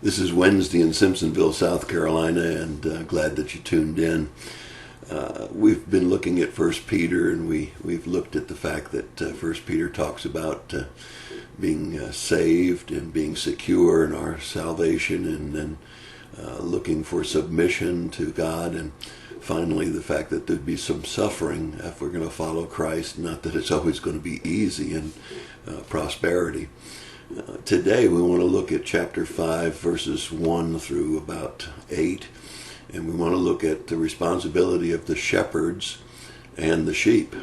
This is Wednesday in Simpsonville, South Carolina, and glad that you tuned in. We've been looking at 1 Peter, and we've looked at the fact that 1 Peter talks about being saved and being secure in our salvation, and then looking for submission to God, and finally the fact that there'd be some suffering if we're going to follow Christ, not that it's always going to be easy and prosperity. Today we want to look at chapter 5, verses 1 through about 8, and we want to look at the responsibility of the shepherds and the sheep.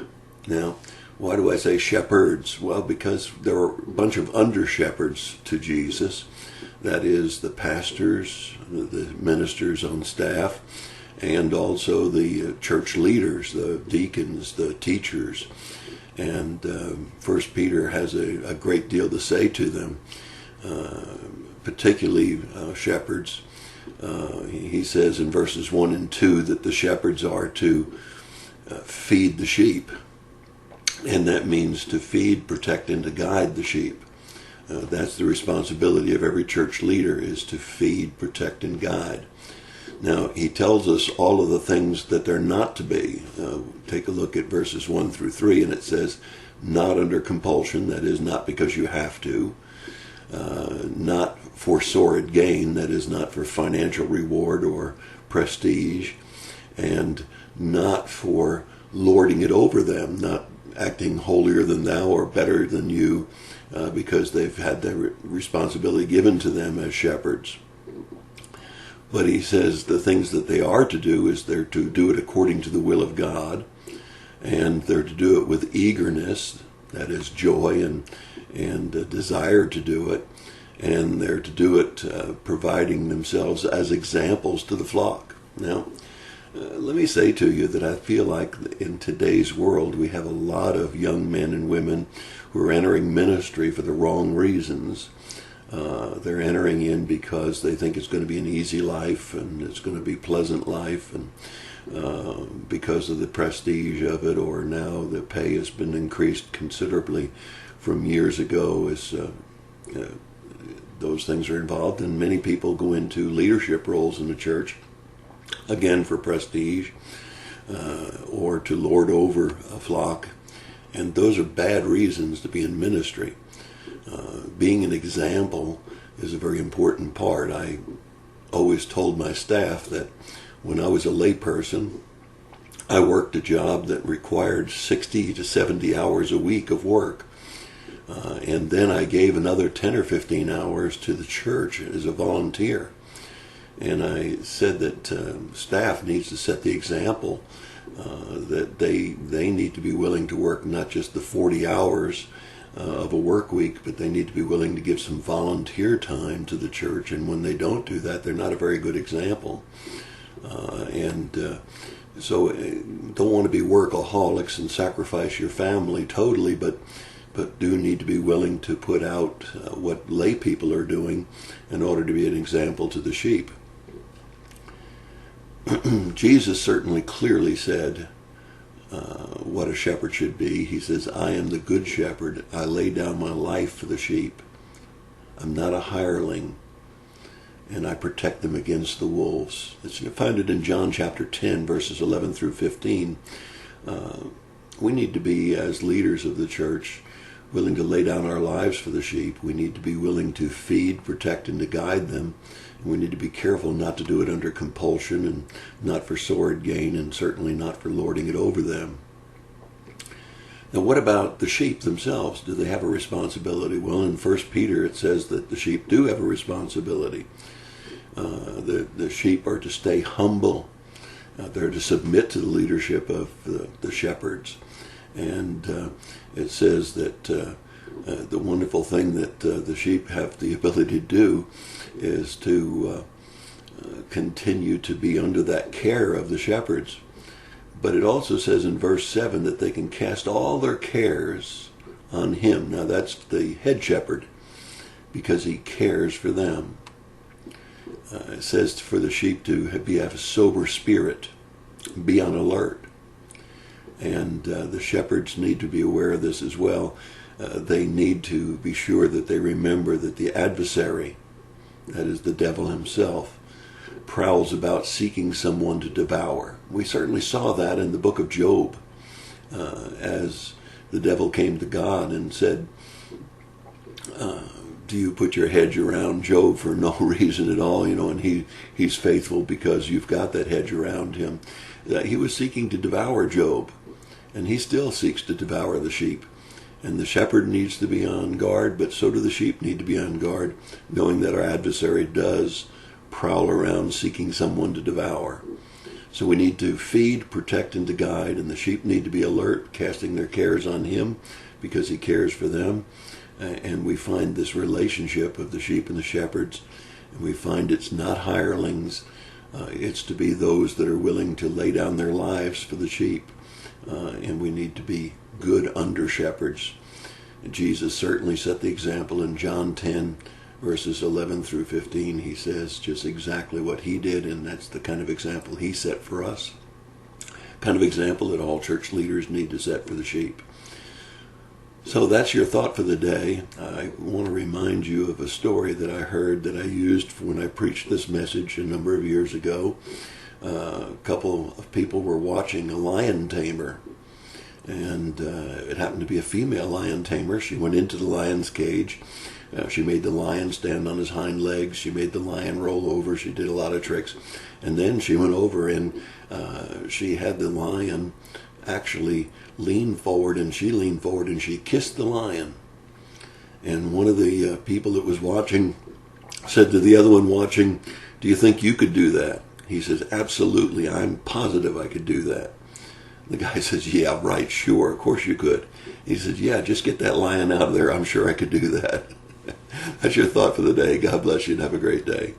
Now, why do I say shepherds? Well, because there are a bunch of under-shepherds to Jesus. That is, the pastors, the ministers on staff, and also the church leaders, the deacons, the teachers. And 1 Peter has a great deal to say to them, particularly shepherds. He says in verses 1 and 2 that the shepherds are to feed the sheep. And that means to feed, protect, and to guide the sheep. That's the responsibility of every church leader, is to feed, protect, and guide. Now, he tells us all of the things that they're not to be. Take a look at verses 1 through 3, and it says, not under compulsion, that is, not because you have to. Not for sordid gain, that is, not for financial reward or prestige. And not for lording it over them, not acting holier than thou or better than you, because they've had their responsibility given to them as shepherds. But he says the things that they are to do is they're to do it according to the will of God, and they're to do it with eagerness, that is joy and a desire to do it, and they're to do it providing themselves as examples to the flock. Now, let me say to you that I feel like in today's world we have a lot of young men and women who are entering ministry for the wrong reasons. They're entering in because they think it's going to be an easy life and it's going to be a pleasant life, and because of the prestige of it, or now the pay has been increased considerably from years ago as those things are involved, and many people go into leadership roles in the church, again for prestige, or to lord over a flock, and those are bad reasons to be in ministry. Being an example is a very important part. I always told my staff that when I was a layperson, I worked a job that required 60 to 70 hours a week of work. And then I gave another 10 or 15 hours to the church as a volunteer. And I said that staff needs to set the example, that they need to be willing to work not just the 40 hours of a work week, but they need to be willing to give some volunteer time to the church. And when they don't do that, they're not a very good example. So don't want to be workaholics and sacrifice your family totally, but do need to be willing to put out what lay people are doing in order to be an example to the sheep. Jesus certainly clearly said what a shepherd should be. He says, I am the good shepherd. I lay down my life for the sheep. I'm not a hireling, and I protect them against the wolves. You find it in John chapter 10, verses 11 through 15. We need to be, as leaders of the church, willing to lay down our lives for the sheep. We need to be willing to feed, protect, and to guide them. And we need to be careful not to do it under compulsion, and not for sordid gain, and certainly not for lording it over them. Now, what about the sheep themselves? Do they have a responsibility? Well, in 1 Peter it says that the sheep do have a responsibility. The sheep are to stay humble. They're to submit to the leadership of the shepherds. And it says that the wonderful thing that the sheep have the ability to do is to continue to be under that care of the shepherds. But it also says in verse 7 that they can cast all their cares on him. Now that's the head shepherd, because he cares for them. It says for the sheep to have a sober spirit, be on alert. And the shepherds need to be aware of this as well. They need to be sure that they remember that the adversary that is the devil himself, prowls about seeking someone to devour. We certainly saw that in the book of Job, as the devil came to God and said, do you put your hedge around Job for no reason at all, and he's faithful because you've got that hedge around him. He was seeking to devour Job, and he still seeks to devour the sheep. And the shepherd needs to be on guard, but so do the sheep need to be on guard, knowing that our adversary does prowl around seeking someone to devour. So we need to feed, protect, and to guide, and the sheep need to be alert, casting their cares on him because he cares for them. And we find this relationship of the sheep and the shepherds, and we find it's not hirelings. It's to be those that are willing to lay down their lives for the sheep. And we need to be good under shepherds. And Jesus certainly set the example in John 10, verses 11 through 15. He says just exactly what he did, and that's the kind of example he set for us. Kind of example that all church leaders need to set for the sheep. So that's your thought for the day. I want to remind you of a story that I heard that I used when I preached this message a number of years ago. A couple of people were watching a lion tamer, and it happened to be a female lion tamer. She went into the lion's cage. She made the lion stand on his hind legs. She made the lion roll over. She did a lot of tricks. And then she went over and she had the lion actually lean forward, and she leaned forward and she kissed the lion. And one of the people that was watching said to the other one watching, "Do you think you could do that?" He says, "Absolutely, I'm positive I could do that." The guy says, "Yeah, right, sure, of course you could." He says, "Yeah, just get that lion out of there. I'm sure I could do that." That's your thought for the day. God bless you and have a great day.